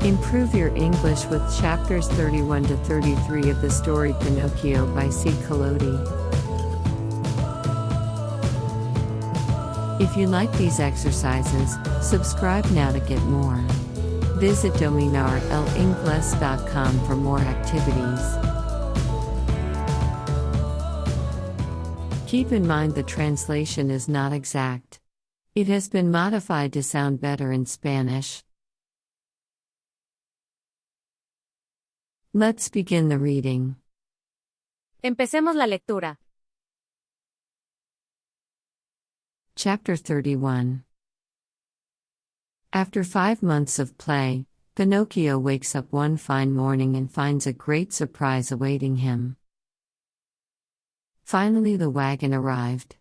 Improve your English with chapters 31 to 33 of the story Pinocchio by C. Collodi. If you like these exercises, subscribe now to get more. Visit dominarelingles.com for more activities. Keep in mind the translation is not exact. It has been modified to sound better in Spanish. Let's begin the reading. Empecemos la lectura. Chapter 31. After 5 months of play, Pinocchio wakes up one fine morning and finds a great surprise awaiting him. Finally the wagon arrived.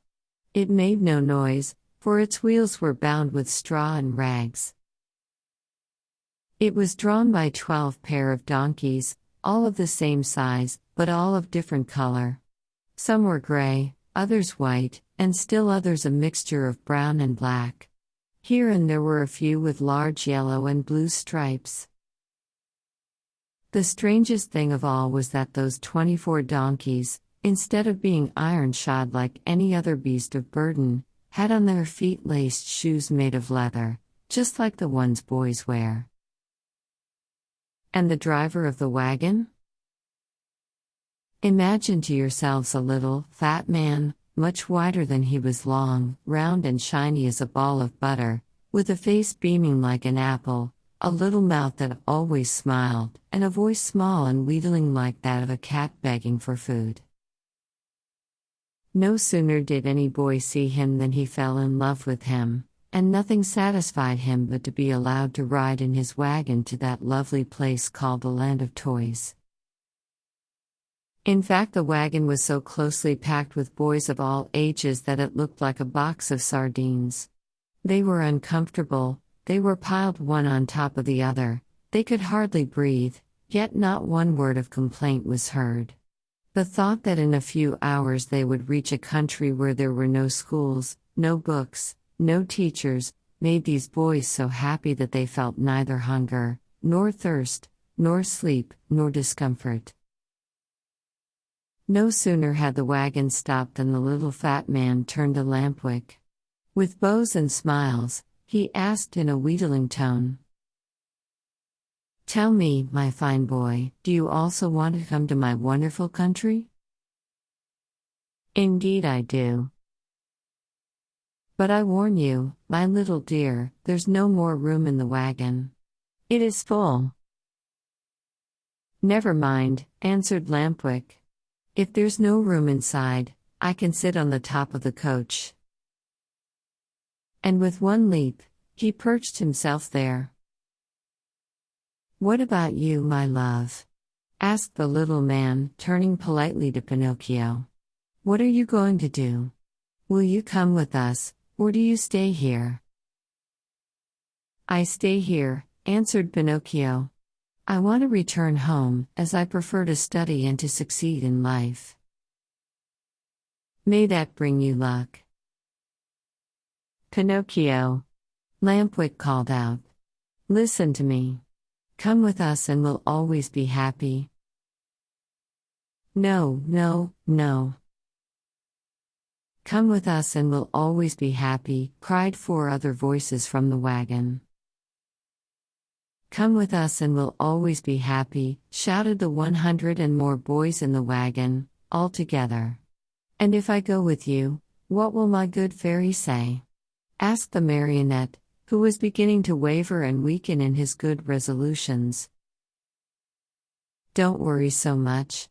It made no noise, for its wheels were bound with straw and rags. It was drawn by 12 pair of donkeys, all of the same size, but all of different color. Some were gray, others white, and still others a mixture of brown and black. Here and there were a few with large yellow and blue stripes. The strangest thing of all was that those 24 donkeys, instead of being iron-shod like any other beast of burden, had on their feet laced shoes made of leather, just like the ones boys wear. And the driver of the wagon? Imagine to yourselves a little, fat man, much wider than he was long, round and shiny as a ball of butter, with a face beaming like an apple, a little mouth that always smiled, and a voice small and wheedling like that of a cat begging for food. No sooner did any boy see him than he fell in love with him, and nothing satisfied him but to be allowed to ride in his wagon to that lovely place called the Land of Toys. In fact, the wagon was so closely packed with boys of all ages that it looked like a box of sardines. They were uncomfortable, they were piled one on top of the other, they could hardly breathe, yet not one word of complaint was heard. The thought that in a few hours they would reach a country where there were no schools, no books, no teachers, made these boys so happy that they felt neither hunger, nor thirst, nor sleep, nor discomfort. No sooner had the wagon stopped than the little fat man turned a lampwick. With bows and smiles, he asked in a wheedling tone, "Tell me, my fine boy, do you also want to come to my wonderful country?" "Indeed I do. But I warn you, my little dear, there's no more room in the wagon. It is full." "Never mind," answered Lampwick. "If there's no room inside, I can sit on the top of the coach." And with one leap, he perched himself there. "What about you, my love?" asked the little man, turning politely to Pinocchio. "What are you going to do? Will you come with us, or do you stay here?" "I stay here," answered Pinocchio. "I want to return home, as I prefer to study and to succeed in life." "May that bring you luck." "Pinocchio," Lampwick called out, "listen to me. Come with us and we'll always be happy." "No, no, no. Come with us and we'll always be happy," cried 4 other voices from the wagon. "Come with us and we'll always be happy," shouted the 100 and more boys in the wagon, all together. "And if I go with you, what will my good fairy say?" asked the marionette, who was beginning to waver and weaken in his good resolutions. "Don't worry so much.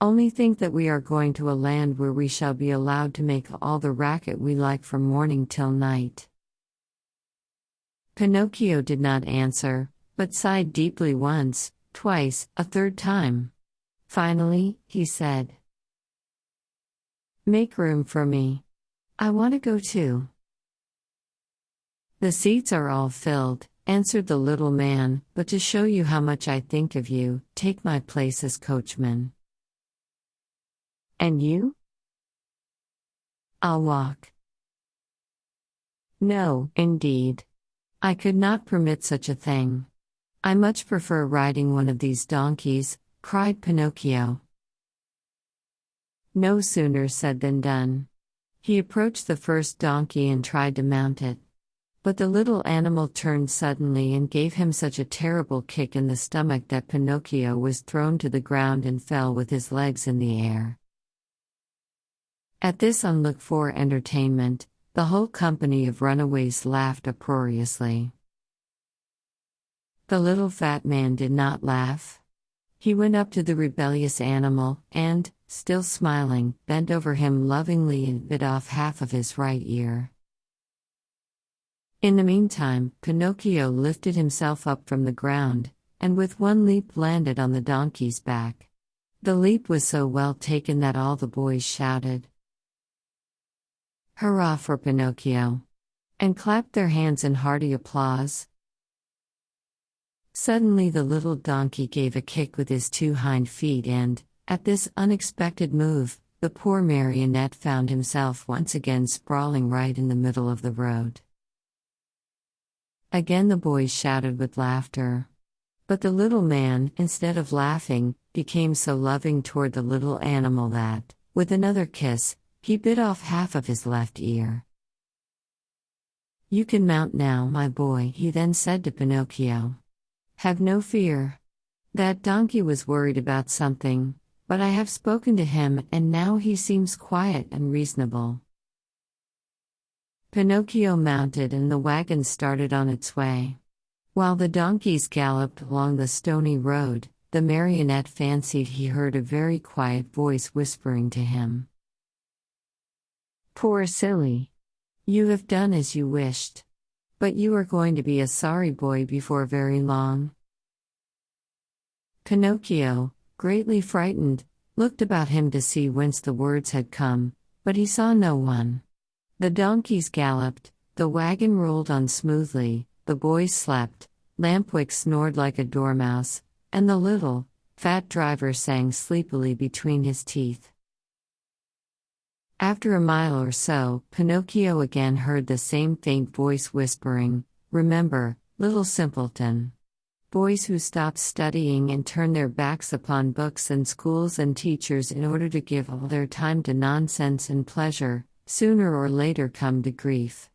Only think that we are going to a land where we shall be allowed to make all the racket we like from morning till night." Pinocchio did not answer, but sighed deeply once, twice, a third time. Finally, he said, "Make room for me. I want to go too." "The seats are all filled," answered the little man, "but to show you how much I think of you, take my place as coachman." "And you?" "I'll walk." "No, indeed. I could not permit such a thing. I much prefer riding one of these donkeys, cried Pinocchio. No sooner said than done. He approached the first donkey and tried to mount it. But the little animal turned suddenly and gave him such a terrible kick in the stomach that Pinocchio was thrown to the ground and fell with his legs in the air. At this unlooked-for entertainment, the whole company of runaways laughed uproariously. The little fat man did not laugh. He went up to the rebellious animal and, still smiling, bent over him lovingly and bit off half of his right ear. In the meantime, Pinocchio lifted himself up from the ground, and with one leap landed on the donkey's back. The leap was so well taken that all the boys shouted, "Hurrah for Pinocchio!" and clapped their hands in hearty applause. Suddenly the little donkey gave a kick with his two hind feet and, at this unexpected move, the poor marionette found himself once again sprawling right in the middle of the road. Again the boys shouted with laughter. But the little man, instead of laughing, became so loving toward the little animal that, with another kiss, he bit off half of his left ear. "You can mount now, my boy," he then said to Pinocchio. "Have no fear. That donkey was worried about something, but I have spoken to him and now he seems quiet and reasonable." Pinocchio mounted and the wagon started on its way. While the donkeys galloped along the stony road, the marionette fancied he heard a very quiet voice whispering to him. "Poor silly! You have done as you wished. But you are going to be a sorry boy before very long." Pinocchio, greatly frightened, looked about him to see whence the words had come, but he saw no one. The donkeys galloped, the wagon rolled on smoothly, the boys slept, Lampwick snored like a dormouse, and the little, fat driver sang sleepily between his teeth. After a mile or so, Pinocchio again heard the same faint voice whispering, "Remember, little simpleton. Boys who stop studying and turn their backs upon books and schools and teachers in order to give all their time to nonsense and pleasure, sooner or later come to grief.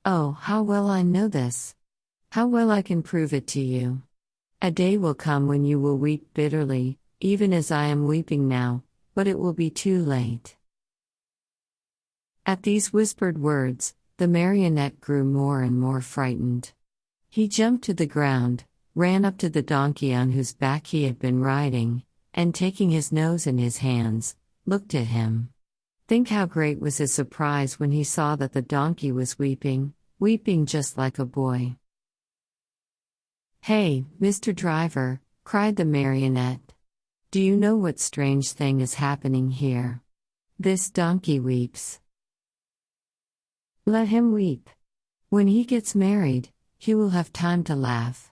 Oh, how well I know this! How well I can prove it to you! A day will come when you will weep bitterly, even as I am weeping now, but it will be too late." At these whispered words, the marionette grew more and more frightened. He jumped to the ground, ran up to the donkey on whose back he had been riding, and taking his nose in his hands, looked at him. Think how great was his surprise when he saw that the donkey was weeping just like a boy. "Hey, Mr. Driver," cried the marionette. "Do you know what strange thing is happening here? This donkey weeps. Let him weep. When he gets married, he will have time to laugh.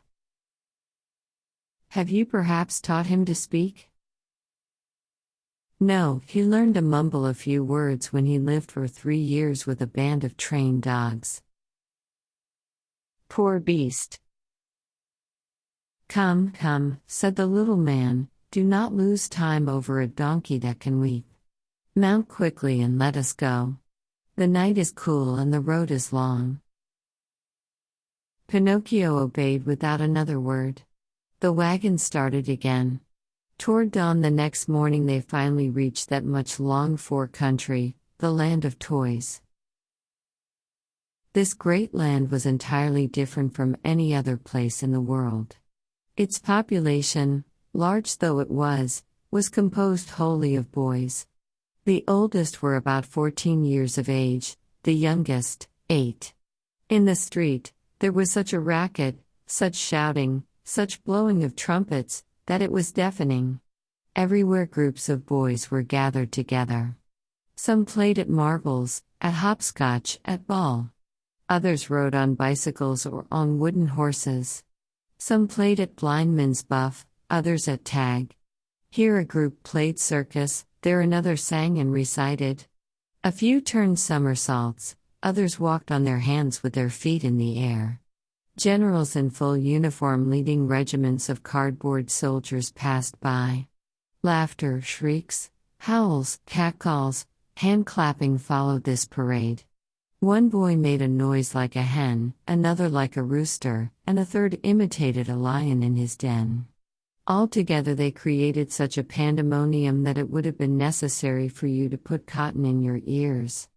Have you perhaps taught him to speak?" "No, he learned to mumble a few words when he lived for 3 years with a band of trained dogs." "Poor beast." Come, said the little man, "do not lose time over a donkey that can weep. Mount quickly and let us go. The night is cool and the road is long." Pinocchio obeyed without another word. The wagon started again. Toward dawn the next morning they finally reached that much longed-for country, the land of toys. This great land was entirely different from any other place in the world. Its population, large though it was composed wholly of boys. The oldest were about 14 years of age, the youngest, 8. In the street, there was such a racket, such shouting, such blowing of trumpets, that it was deafening. Everywhere groups of boys were gathered together. Some played at marbles, at hopscotch, at ball. Others rode on bicycles or on wooden horses. Some played at blindman's buff, others at tag. Here a group played circus, there another sang and recited. A few turned somersaults, others walked on their hands with their feet in the air. Generals in full uniform leading regiments of cardboard soldiers passed by. Laughter, shrieks, howls, catcalls, hand-clapping followed this parade. One boy made a noise like a hen, another like a rooster, and a third imitated a lion in his den. Altogether they created such a pandemonium that it would have been necessary for you to put cotton in your ears.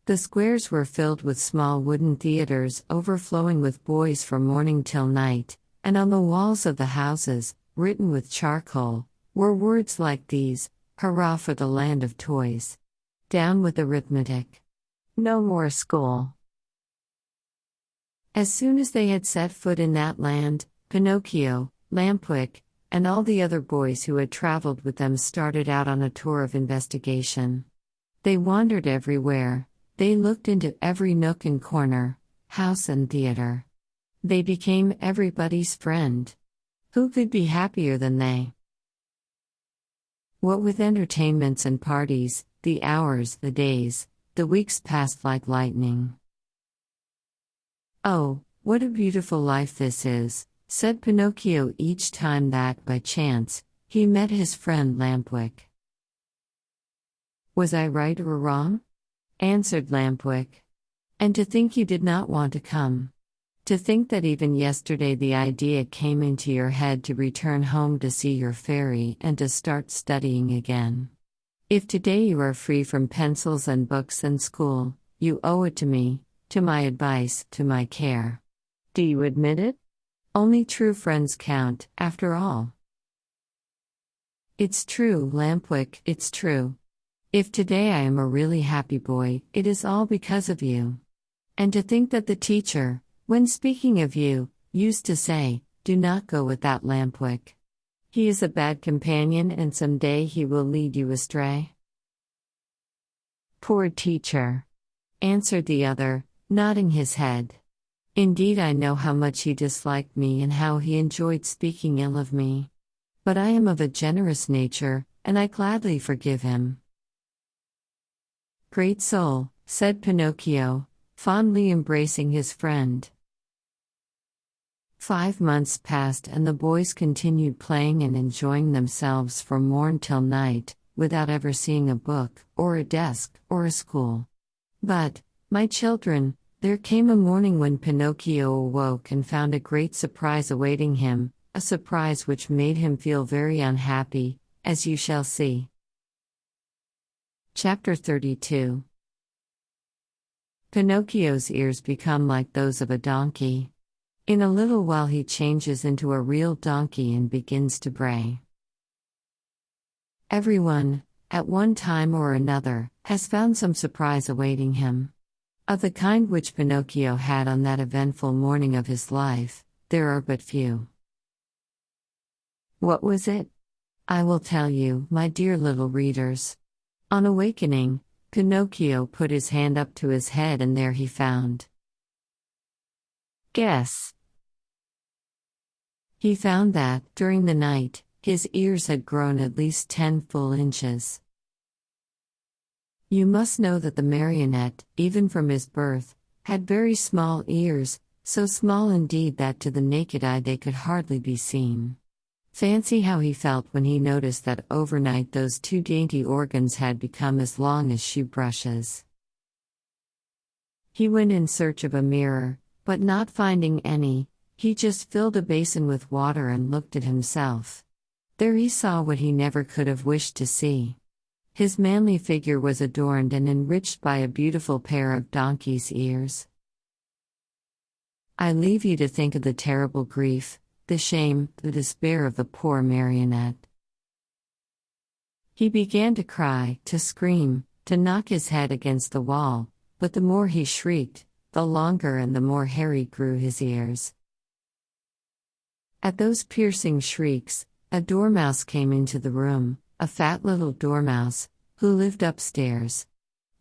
The squares were filled with small wooden theaters overflowing with boys from morning till night, and on the walls of the houses, written with charcoal, were words like these: "Hurrah for the land of toys! Down with arithmetic! No more school!" As soon as they had set foot in that land, Pinocchio, Lampwick, and all the other boys who had traveled with them started out on a tour of investigation. They wandered everywhere, they looked into every nook and corner, house and theater. They became everybody's friend. Who could be happier than they? What with entertainments and parties, the hours, the days, the weeks passed like lightning. "Oh, what a beautiful life this is," said Pinocchio each time that, by chance, he met his friend Lampwick. "Was I right or wrong?" answered Lampwick. "And to think you did not want to come. To think that even yesterday the idea came into your head to return home to see your fairy and to start studying again. If today you are free from pencils and books and school, you owe it to me, to my advice, to my care. Do you admit it? Only true friends count, after all." "It's true, Lampwick, it's true. If today I am a really happy boy, it is all because of you. And to think that the teacher, when speaking of you, used to say, 'Do not go with that Lampwick. He is a bad companion and some day he will lead you astray.'" "Poor teacher," answered the other, nodding his head. "Indeed, I know how much he disliked me and how he enjoyed speaking ill of me. But I am of a generous nature, and I gladly forgive him." "Great soul," said Pinocchio, fondly embracing his friend. 5 months passed and the boys continued playing and enjoying themselves from morn till night, without ever seeing a book, or a desk, or a school. But, my children, there came a morning when Pinocchio awoke and found a great surprise awaiting him, a surprise which made him feel very unhappy, as you shall see. Chapter 32. Pinocchio's ears become like those of a donkey. In a little while he changes into a real donkey and begins to bray. Everyone, at one time or another, has found some surprise awaiting him. Of the kind which Pinocchio had on that eventful morning of his life, there are but few. What was it? I will tell you, my dear little readers. On awakening, Pinocchio put his hand up to his head and there he found. Guess. He found that, during the night, his ears had grown at least 10 full inches. You must know that the marionette, even from his birth, had very small ears, so small indeed that to the naked eye they could hardly be seen. Fancy how he felt when he noticed that overnight those 2 dainty organs had become as long as shoe brushes. He went in search of a mirror, but not finding any, he just filled a basin with water and looked at himself. There he saw what he never could have wished to see. His manly figure was adorned and enriched by a beautiful pair of donkey's ears. I leave you to think of the terrible grief, the shame, the despair of the poor marionette. He began to cry, to scream, to knock his head against the wall, but the more he shrieked, the longer and the more hairy grew his ears. At those piercing shrieks, a dormouse came into the room, a fat little dormouse, who lived upstairs.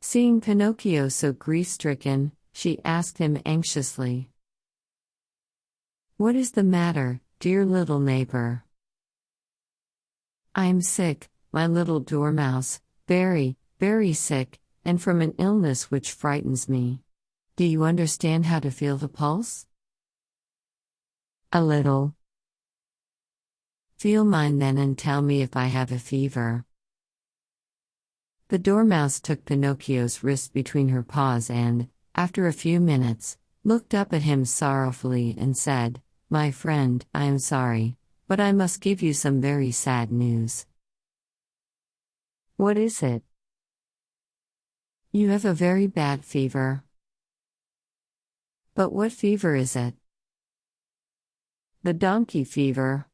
Seeing Pinocchio so grief-stricken, she asked him anxiously, "What is the matter, dear little neighbor?" "I am sick, my little dormouse, very, very sick, and from an illness which frightens me. Do you understand how to feel the pulse?" A little. Feel mine then and tell me if I have a fever. The dormouse took Pinocchio's wrist between her paws and, after a few minutes, looked up at him sorrowfully and said, "My friend, I am sorry, but I must give you some very sad news." "What is it?" "You have a very bad fever." "But what fever is it?" "The donkey fever."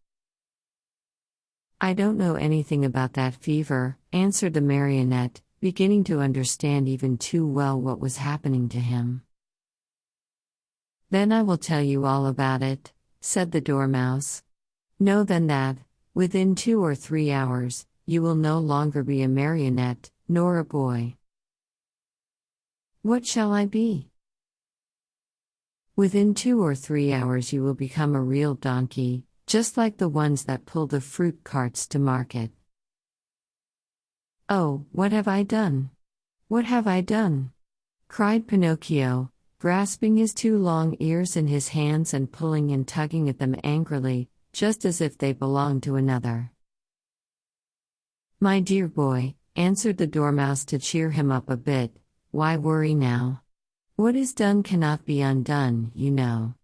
"I don't know anything about that fever," answered the marionette, beginning to understand even too well what was happening to him. "Then I will tell you all about it," said the dormouse. "Know then that, within 2 or 3 hours, you will no longer be a marionette, nor a boy." "What shall I be?" "Within 2 or 3 hours you will become a real donkey, just like the ones that pull the fruit carts to market." "Oh, what have I done? What have I done?" cried Pinocchio, grasping his 2 long ears in his hands and pulling and tugging at them angrily, just as if they belonged to another. "My dear boy," answered the dormouse to cheer him up a bit, "why worry now? What is done cannot be undone, you know.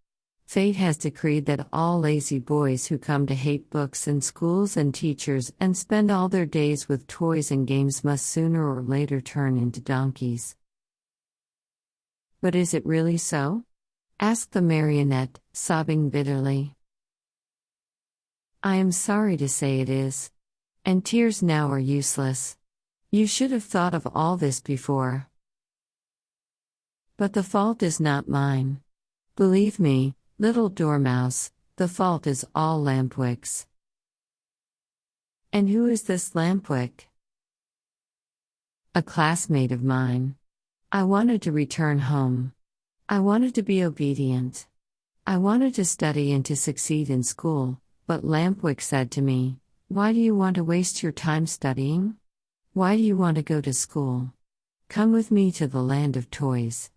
Fate has decreed that all lazy boys who come to hate books and schools and teachers and spend all their days with toys and games must sooner or later turn into donkeys." "But is it really so?" asked the marionette, sobbing bitterly. "I am sorry to say it is. And tears now are useless. You should have thought of all this before. But the fault is not mine. Believe me, little dormouse, the fault is all Lampwick's." "And who is this Lampwick?" "A classmate of mine. I wanted to return home. I wanted to be obedient. I wanted to study and to succeed in school, but Lampwick said to me, 'Why do you want to waste your time studying? Why do you want to go to school? Come with me to the land of toys.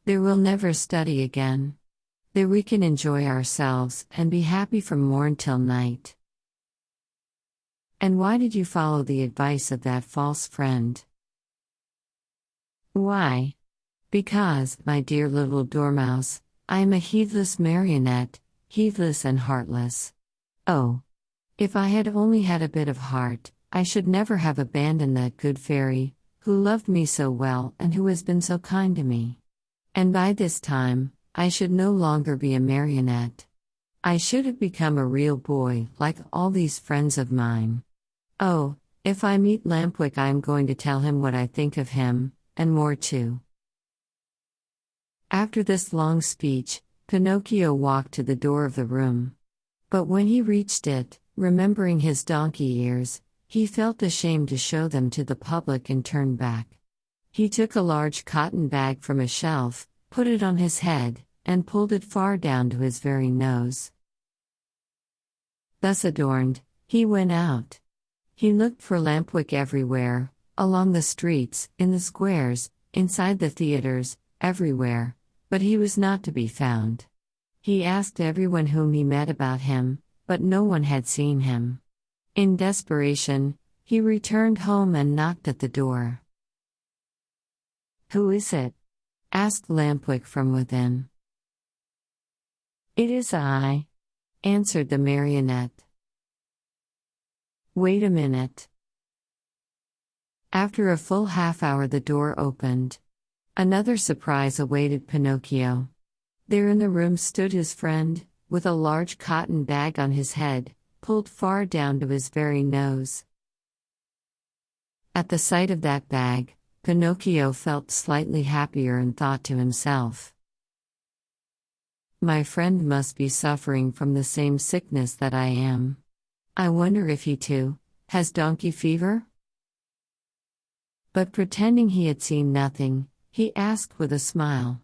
There we'll never study again. There we can enjoy ourselves and be happy from morn till night.'" "And why did you follow the advice of that false friend?" "Why? Because, my dear little dormouse, I am a heedless marionette, heedless and heartless. Oh, if I had only had a bit of heart, I should never have abandoned that good fairy, who loved me so well and who has been so kind to me. And by this time, I should no longer be a marionette. I should have become a real boy, like all these friends of mine. Oh, if I meet Lampwick I am going to tell him what I think of him, and more too." After this long speech, Pinocchio walked to the door of the room. But when he reached it, remembering his donkey ears, he felt ashamed to show them to the public and turned back. He took a large cotton bag from a shelf, put it on his head, and pulled it far down to his very nose. Thus adorned, he went out. He looked for Lampwick everywhere, along the streets, in the squares, inside the theaters, everywhere, but he was not to be found. He asked everyone whom he met about him, but no one had seen him. In desperation, he returned home and knocked at the door. "Who is it?" asked Lampwick from within. "It is I," answered the marionette. "Wait a minute." After a full half-hour the door opened. Another surprise awaited Pinocchio. There in the room stood his friend, with a large cotton bag on his head, pulled far down to his very nose. At the sight of that bag, Pinocchio felt slightly happier and thought to himself, "My friend must be suffering from the same sickness that I am. I wonder if he too has donkey fever?" But pretending he had seen nothing, he asked with a smile,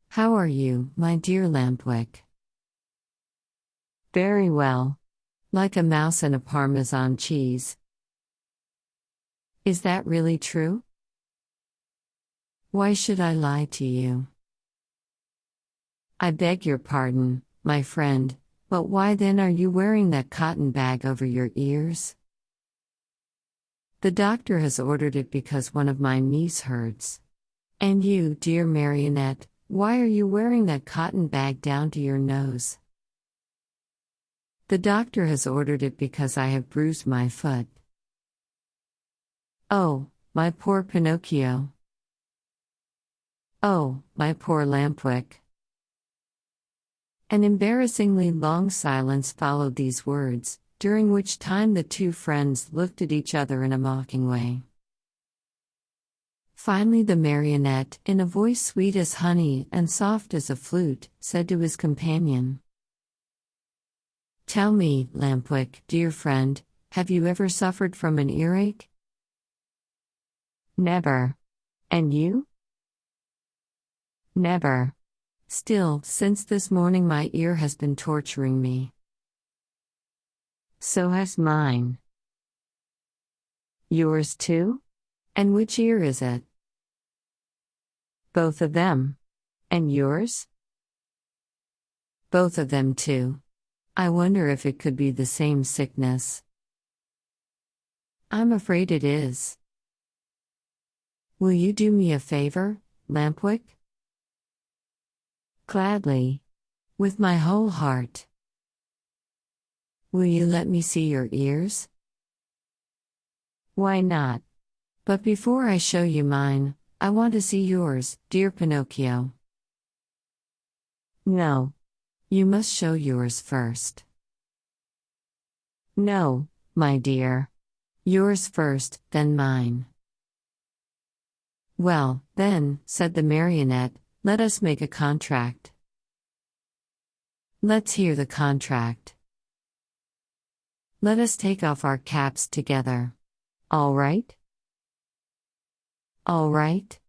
"How are you, my dear Lampwick?" "Very well. Like a mouse and a Parmesan cheese." "Is that really true?" "Why should I lie to you?" "I beg your pardon, my friend, but why then are you wearing that cotton bag over your ears? The doctor has ordered it because one of my knees hurts. And you, dear marionette, why are you wearing that cotton bag down to your nose? The doctor has ordered it because I have bruised my foot. Oh, my poor Pinocchio. Oh, my poor Lampwick. An embarrassingly long silence followed these words, during which time the two friends looked at each other in a mocking way. Finally the marionette, in a voice sweet as honey and soft as a flute, said to his companion, "Tell me, Lampwick, dear friend, have you ever suffered from an earache?" "Never. And you?" "Never. Still, since this morning my ear has been torturing me." "So has mine." "Yours too? And which ear is it?" "Both of them. And yours?" "Both of them too. I wonder if it could be the same sickness." "I'm afraid it is." "Will you do me a favor, Lampwick?" "Gladly. With my whole heart." "Will you let me see your ears?" "Why not? But before I show you mine, I want to see yours, dear Pinocchio." "No. You must show yours first." "No, my dear. Yours first, then mine." "Well, then," said the marionette, "let us make a contract." "Let's hear the contract." "Let us take off our caps together. All right?" "All right."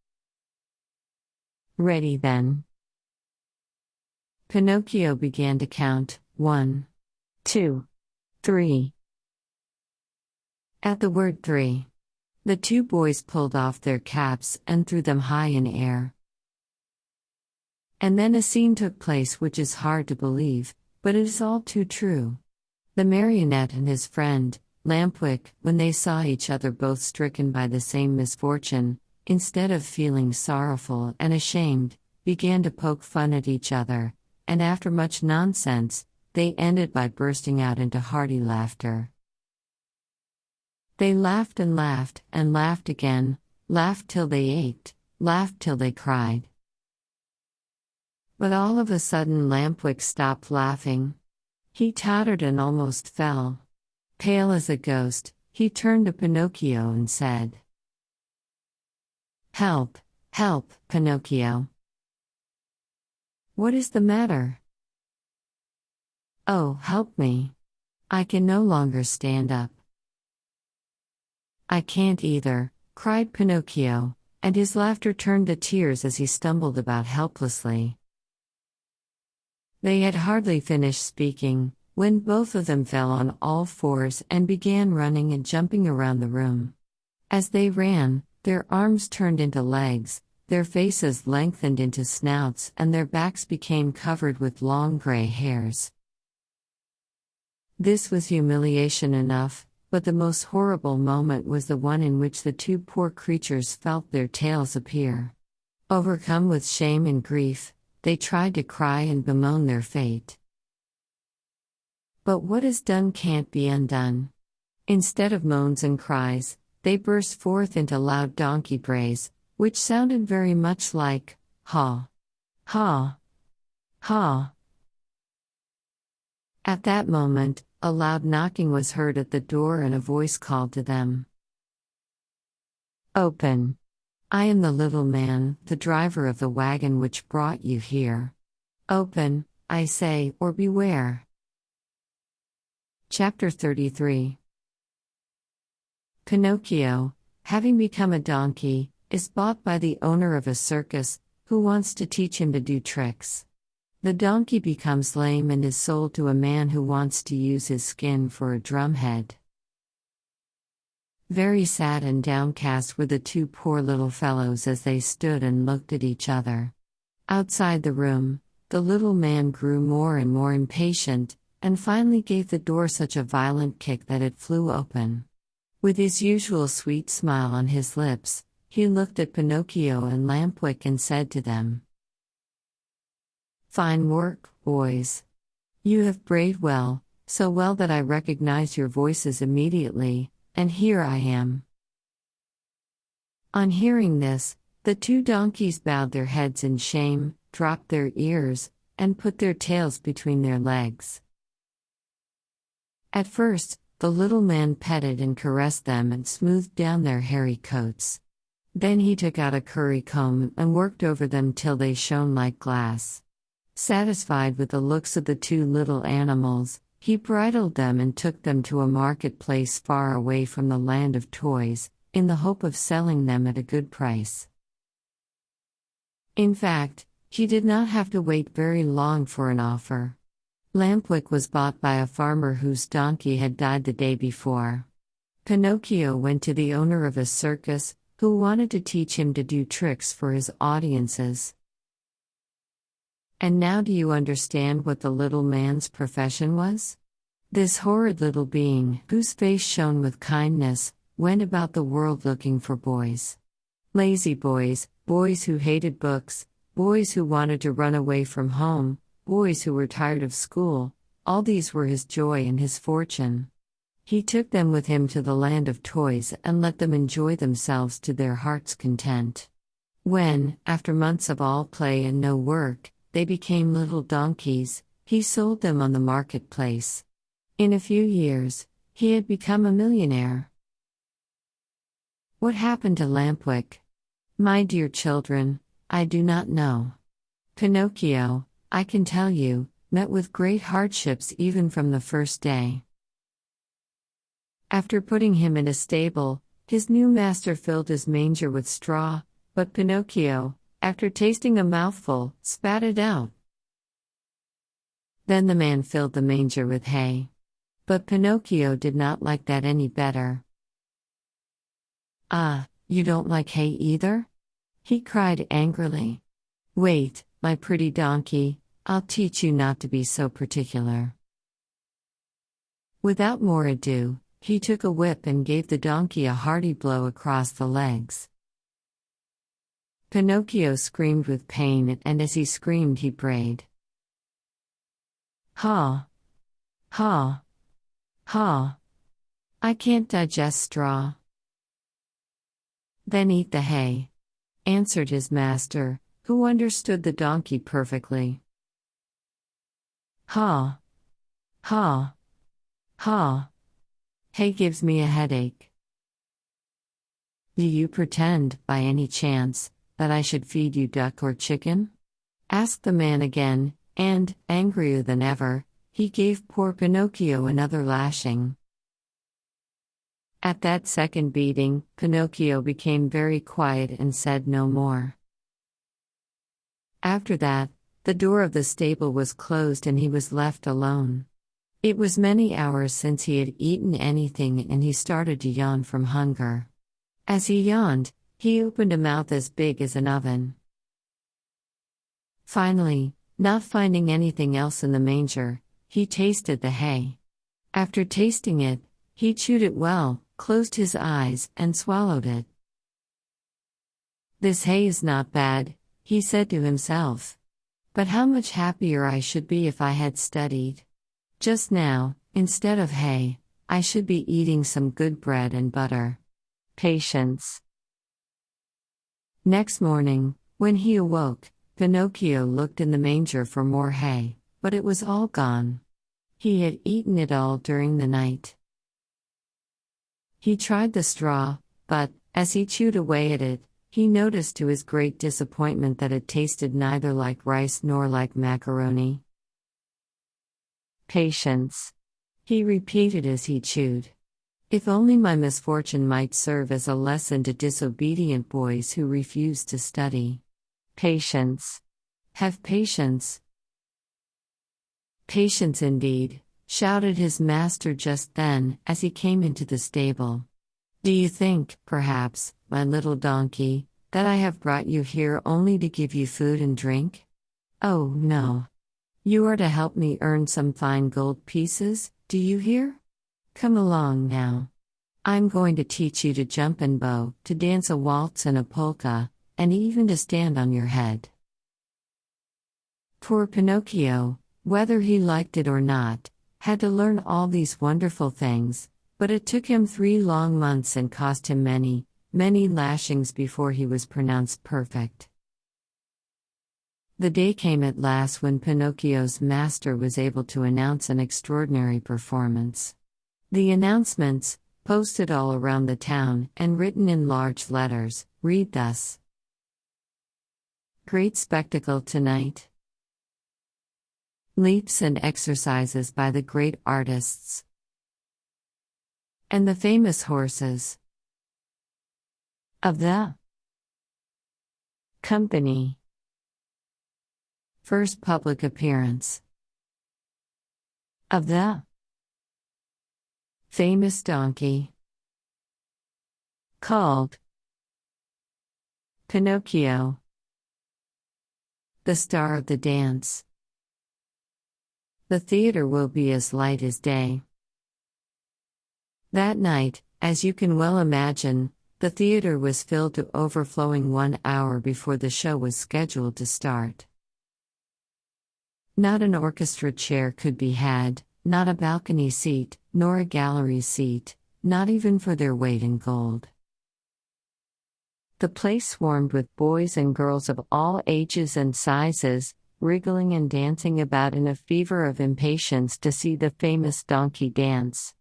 "Ready then." Pinocchio began to count, 1, 2, 3. At the word 3, the two boys pulled off their caps and threw them high in air. And then a scene took place which is hard to believe, but it is all too true. The marionette and his friend, Lampwick, when they saw each other both stricken by the same misfortune, instead of feeling sorrowful and ashamed, began to poke fun at each other, and after much nonsense, they ended by bursting out into hearty laughter. They laughed and laughed, and laughed again, laughed till they ached, laughed till they cried. But all of a sudden Lampwick stopped laughing. He tottered and almost fell. Pale as a ghost, he turned to Pinocchio and said, "Help, help, Pinocchio. What is the matter?" "Oh, help me. I can no longer stand up." "I can't either," cried Pinocchio, and his laughter turned to tears as he stumbled about helplessly. They had hardly finished speaking, when both of them fell on all fours and began running and jumping around the room. As they ran, their arms turned into legs, their faces lengthened into snouts, and their backs became covered with long gray hairs. This was humiliation enough, but the most horrible moment was the one in which the two poor creatures felt their tails appear. Overcome with shame and grief, they tried to cry and bemoan their fate. But what is done can't be undone. Instead of moans and cries, they burst forth into loud donkey brays, which sounded very much like, "Ha! Ha! Ha!" At that moment, a loud knocking was heard at the door and a voice called to them. "Open! I am the little man, the driver of the wagon which brought you here. Open, I say, or beware." Chapter 33. Pinocchio, having become a donkey, is bought by the owner of a circus, who wants to teach him to do tricks. The donkey becomes lame and is sold to a man who wants to use his skin for a drumhead. Very sad and downcast were the two poor little fellows as they stood and looked at each other. Outside the room, the little man grew more and more impatient, and finally gave the door such a violent kick that it flew open. With his usual sweet smile on his lips, he looked at Pinocchio and Lampwick and said to them, "Fine work, boys. You have brayed well, so well that I recognize your voices immediately, and here I am." On hearing this, the two donkeys bowed their heads in shame, dropped their ears, and put their tails between their legs. At first, the little man petted and caressed them and smoothed down their hairy coats. Then he took out a curry comb and worked over them till they shone like glass. Satisfied with the looks of the two little animals, he bridled them and took them to a marketplace far away from the land of toys, in the hope of selling them at a good price. In fact, he did not have to wait very long for an offer. Lampwick was bought by a farmer whose donkey had died the day before. Pinocchio went to the owner of a circus, who wanted to teach him to do tricks for his audiences. And now do you understand what the little man's profession was? This horrid little being, whose face shone with kindness, went about the world looking for boys. Lazy boys, boys who hated books, boys who wanted to run away from home, boys who were tired of school, all these were his joy and his fortune. He took them with him to the land of toys and let them enjoy themselves to their heart's content. When, after months of all play and no work, they became little donkeys, he sold them on the marketplace. In a few years, he had become a millionaire. What happened to Lampwick? My dear children, I do not know. Pinocchio, I can tell you, met with great hardships even from the first day. After putting him in a stable, his new master filled his manger with straw, but Pinocchio, after tasting a mouthful, spat it out. Then the man filled the manger with hay. But Pinocchio did not like that any better. "Ah, you don't like hay either?" he cried angrily. "Wait, my pretty donkey, I'll teach you not to be so particular." Without more ado, he took a whip and gave the donkey a hearty blow across the legs. Pinocchio screamed with pain, and as he screamed he brayed. "Ha! Ha! Ha! I can't digest straw." "Then eat the hay," answered his master, who understood the donkey perfectly. "Ha! Ha! Ha! Hay gives me a headache." "Do you pretend, by any chance, that I should feed you duck or chicken?" asked the man again, and, angrier than ever, he gave poor Pinocchio another lashing. At that second beating, Pinocchio became very quiet and said no more. After that, the door of the stable was closed and he was left alone. It was many hours since he had eaten anything and he started to yawn from hunger. As he yawned, he opened a mouth as big as an oven. Finally, not finding anything else in the manger, he tasted the hay. After tasting it, he chewed it well, closed his eyes, and swallowed it. "This hay is not bad," he said to himself. "But how much happier I should be if I had studied. Just now, instead of hay, I should be eating some good bread and butter." Patience. Next morning, when he awoke, Pinocchio looked in the manger for more hay, but it was all gone. He had eaten it all during the night. He tried the straw, but, as he chewed away at it, he noticed to his great disappointment that it tasted neither like rice nor like macaroni. Patience. He repeated as he chewed. If only my misfortune might serve as a lesson to disobedient boys who refuse to study. Patience. Have patience. Patience indeed, shouted his master just then, as he came into the stable. "Do you think, perhaps, my little donkey, that I have brought you here only to give you food and drink? Oh, no. You are to help me earn some fine gold pieces, do you hear? Come along now. I'm going to teach you to jump and bow, to dance a waltz and a polka, and even to stand on your head. Poor Pinocchio, whether he liked it or not, had to learn all these wonderful things, but it took him 3 long months and cost him many, many lashings before he was pronounced perfect. The day came at last when Pinocchio's master was able to announce an extraordinary performance. The announcements, posted all around the town and written in large letters, read thus: Great spectacle tonight. Leaps and exercises by the great artists and the famous horses of the company. First public appearance of the famous donkey called Pinocchio, the star of the dance. The theater will be as light as day. That night, as you can well imagine, the theater was filled to overflowing 1 hour before the show was scheduled to start. Not an orchestra chair could be had, not a balcony seat, nor a gallery seat, not even for their weight in gold. The place swarmed with boys and girls of all ages and sizes, wriggling and dancing about in a fever of impatience to see the famous donkey dance.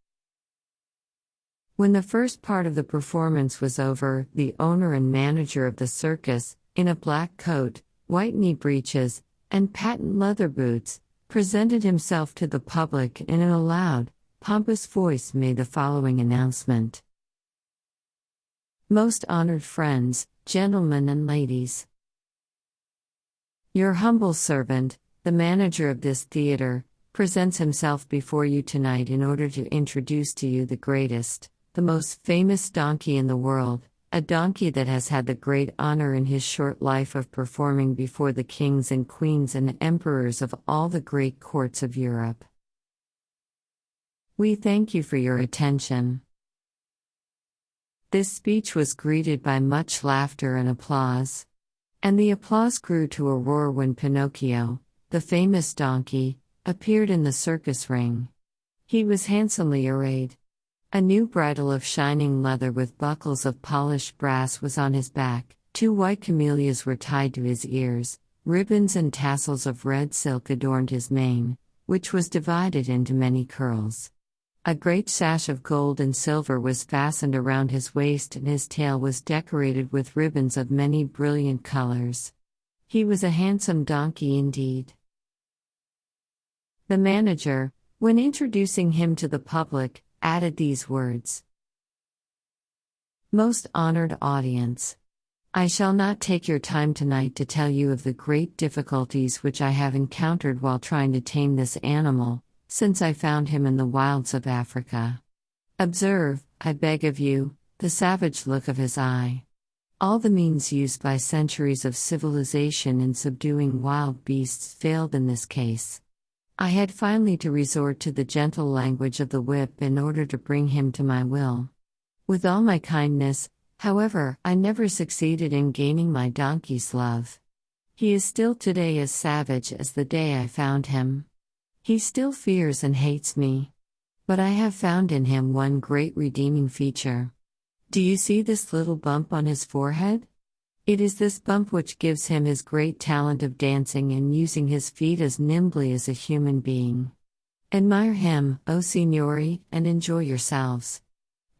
When the first part of the performance was over, the owner and manager of the circus, in a black coat, white knee breeches, and patent leather boots, presented himself to the public and in a loud, pompous voice made the following announcement. Most honored friends, gentlemen and ladies. Your humble servant, the manager of this theater, presents himself before you tonight in order to introduce to you the greatest, the most famous donkey in the world, a donkey that has had the great honor in his short life of performing before the kings and queens and emperors of all the great courts of Europe. We thank you for your attention. This speech was greeted by much laughter and applause. And the applause grew to a roar when Pinocchio, the famous donkey, appeared in the circus ring. He was handsomely arrayed. A new bridle of shining leather with buckles of polished brass was on his back, 2 white camellias were tied to his ears, ribbons and tassels of red silk adorned his mane, which was divided into many curls. A great sash of gold and silver was fastened around his waist and his tail was decorated with ribbons of many brilliant colors. He was a handsome donkey indeed. The manager, when introducing him to the public, added these words. Most honored audience, I shall not take your time tonight to tell you of the great difficulties which I have encountered while trying to tame this animal, since I found him in the wilds of Africa. Observe, I beg of you, the savage look of his eye. All the means used by centuries of civilization in subduing wild beasts failed in this case. I had finally to resort to the gentle language of the whip in order to bring him to my will. With all my kindness, however, I never succeeded in gaining my donkey's love. He is still today as savage as the day I found him. He still fears and hates me. But I have found in him one great redeeming feature. Do you see this little bump on his forehead? It is this bump which gives him his great talent of dancing and using his feet as nimbly as a human being. Admire him, O signori, and enjoy yourselves.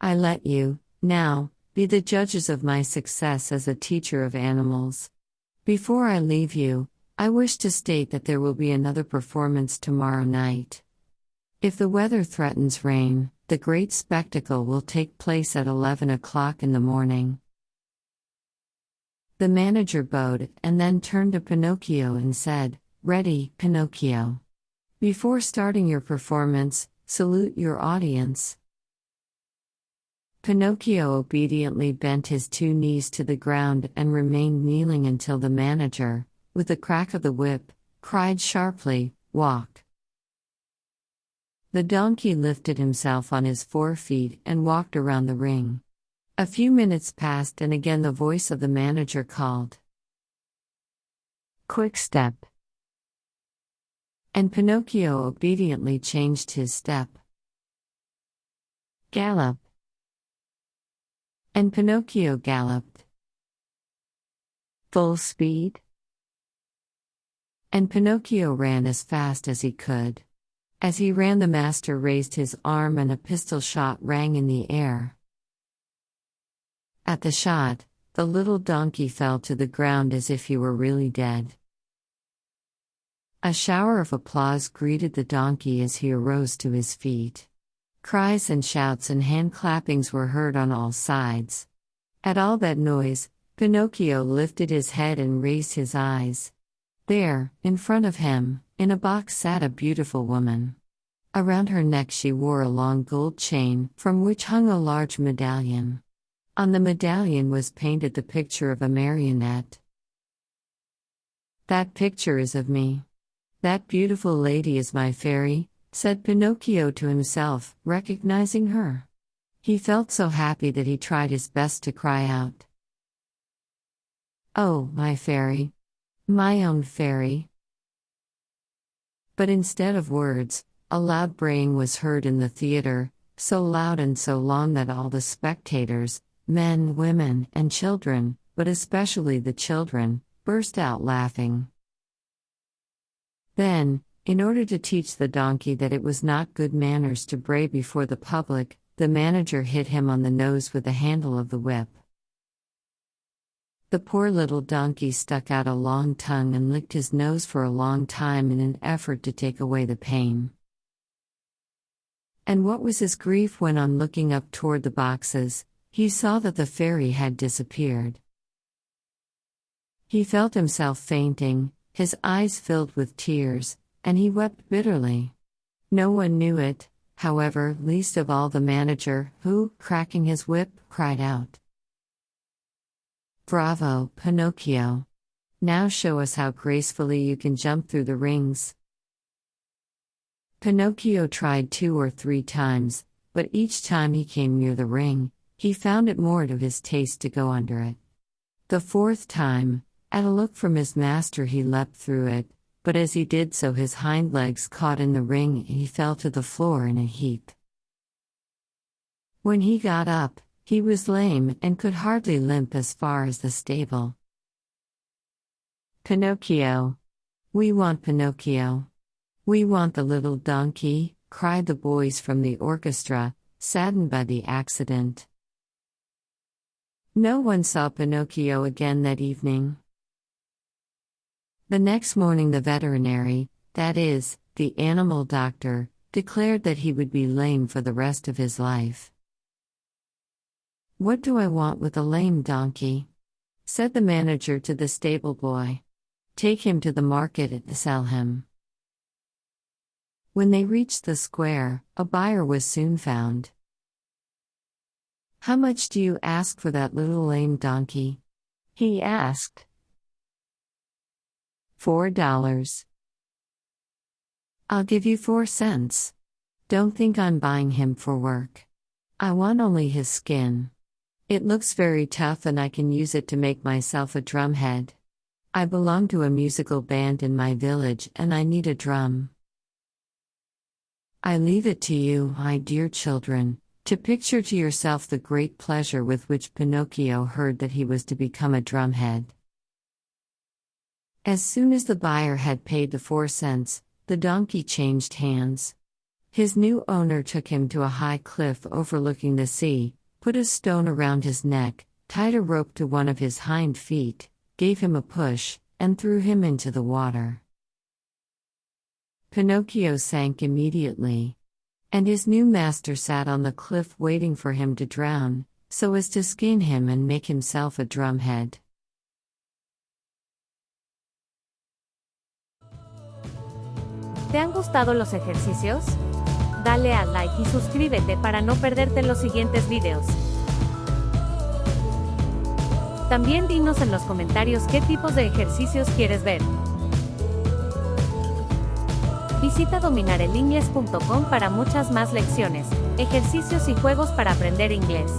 I let you, now, be the judges of my success as a teacher of animals. Before I leave you, I wish to state that there will be another performance tomorrow night. If the weather threatens rain, the great spectacle will take place at 11 o'clock in the morning. The manager bowed and then turned to Pinocchio and said, Ready, Pinocchio. Before starting your performance, salute your audience. Pinocchio obediently bent his 2 knees to the ground and remained kneeling until the manager, with the crack of the whip, cried sharply, "Walk." The donkey lifted himself on his 4 feet and walked around the ring. A few minutes passed and again the voice of the manager called, "Quick step." And Pinocchio obediently changed his step. "Gallop." And Pinocchio galloped. "Full speed." And Pinocchio ran as fast as he could. As he ran, the master raised his arm and a pistol shot rang in the air. At the shot, the little donkey fell to the ground as if he were really dead. A shower of applause greeted the donkey as he arose to his feet. Cries and shouts and hand clappings were heard on all sides. At all that noise, Pinocchio lifted his head and raised his eyes. There, in front of him, in a box sat a beautiful woman. Around her neck she wore a long gold chain, from which hung a large medallion. On the medallion was painted the picture of a marionette. "That picture is of me. That beautiful lady is my fairy," said Pinocchio to himself, recognizing her. He felt so happy that he tried his best to cry out, "Oh, my fairy! My own fairy!" But instead of words, a loud braying was heard in the theater, so loud and so long that all the spectators, men, women, and children, but especially the children, burst out laughing. Then, in order to teach the donkey that it was not good manners to bray before the public, the manager hit him on the nose with the handle of the whip. The poor little donkey stuck out a long tongue and licked his nose for a long time in an effort to take away the pain. And what was his grief when, on looking up toward the boxes, he saw that the fairy had disappeared. He felt himself fainting, his eyes filled with tears, and he wept bitterly. No one knew it, however, least of all the manager, who, cracking his whip, cried out, "Bravo, Pinocchio! Now show us how gracefully you can jump through the rings." Pinocchio tried 2 or 3 times, but each time he came near the ring, he found it more to his taste to go under it. The 4th time, at a look from his master, he leapt through it, but as he did so his hind legs caught in the ring and he fell to the floor in a heap. When he got up, he was lame and could hardly limp as far as the stable. "Pinocchio! We want Pinocchio! We want the little donkey!" cried the boys from the orchestra, saddened by the accident. No one saw Pinocchio again that evening. The next morning the veterinary, that is, the animal doctor, declared that he would be lame for the rest of his life. "What do I want with a lame donkey?" said the manager to the stable boy. "Take him to the market and sell him." When they reached the square, a buyer was soon found. "How much do you ask for that little lame donkey?" he asked. $4. "I'll give you 4 cents. Don't think I'm buying him for work. I want only his skin. It looks very tough and I can use it to make myself a drumhead. I belong to a musical band in my village and I need a drum. I leave it to you, my dear children, to picture to yourself the great pleasure with which Pinocchio heard that he was to become a drumhead." As soon as the buyer had paid the 4 cents, the donkey changed hands. His new owner took him to a high cliff overlooking the sea, put a stone around his neck, tied a rope to one of his hind feet, gave him a push, and threw him into the water. Pinocchio sank immediately. And his new master sat on the cliff waiting for him to drown, so as to skin him and make himself a drumhead. ¿Te han gustado los ejercicios? Dale a like y suscríbete para no perderte los siguientes videos. También dinos en los comentarios qué tipos de ejercicios quieres ver. Visita dominarelinglés.com para muchas más lecciones, ejercicios y juegos para aprender inglés.